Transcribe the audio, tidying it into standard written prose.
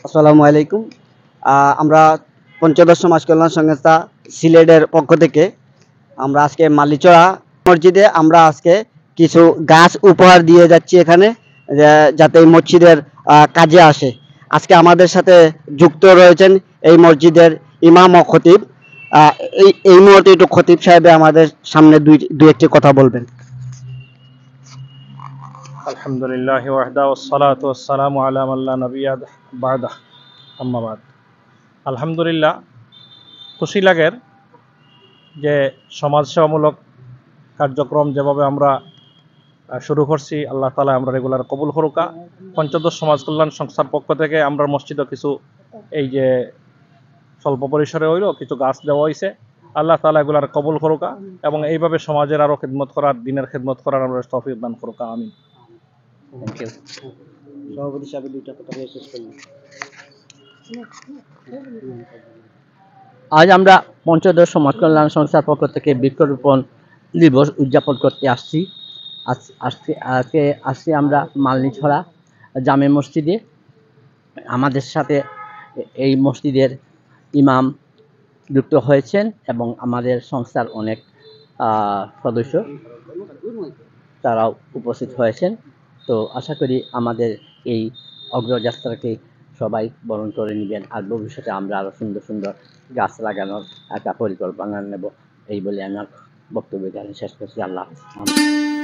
আসসালামু আলাইকুম। আমরা পঞ্চদশ সমাজ কল্যাণ সংস্থা সিলেটের পক্ষ থেকে আমরা আজকে মালিচড়া মসজিদে আমরা আজকে কিছু গাছ উপহার দিয়ে যাচ্ছি এখানে, যাতে এই মসজিদের কাজে আসে। আজকে আমাদের সাথে যুক্ত রয়েছেন এই মসজিদের ইমাম ও খতিব। এই মুহূর্তে একটু খতিব সাহেব আমাদের সামনে দুই একটি কথা বলবেন। আলহামদুলিল্লাহ ওয়াহদা ওয়াসসালাতু ওয়াসসালামু আলা মান লা নাবিয়্যা বা'দা আম্মা বাদ। আলহামদুলিল্লাহ, খুশি লাগের যে সমাজসেবামূলক কার্যক্রম যেভাবে আমরা শুরু করছি, আল্লাহ তাআলা আমরা রেগুলার কবুল করুকা। পঞ্চদশ সমাজ কল্যাণ সংস্থার পক্ষ থেকে আমরা মসজিদে কিছু এই যে স্বল্প পরিসরে হইল কিছু গাছ দেওয়া হয়েছে। আল্লাহ তাআলা এগুলার কবুল করুকা এবং এইভাবে সমাজের আরও খিদমত করার, দিনের খিদমত করার আমরা তৌফিক দান করুকা। আমিন। Thank you. সভাপতি সাহেব দুইটা কথা বলে শেষ করলেন। আজ আমরা পঞ্চদশ সমাজ কল্যাণ সংস্থার পক্ষ থেকে বৃক্ষরোপণ দিবস উদযাপন করতে আসছি। আজকে আমরা মালনীছড়া জামে মসজিদে। আমাদের সাথে এই মসজিদের ইমাম যুক্ত হয়েছেন এবং আমাদের সংস্থার অনেক সদস্য তারাও উপস্থিত হয়েছেন। তো আশা করি আমাদের এই অগ্রযাত্রাকে সবাই বরণ করে নেবেন, আর ভবিষ্যতে আমরা আরও সুন্দর সুন্দর গাছ লাগানোর একটা পরিকল্পনা নেব। এই বলে আমার বক্তব্য শেষ করছি। আল্লাহ হাফেজ।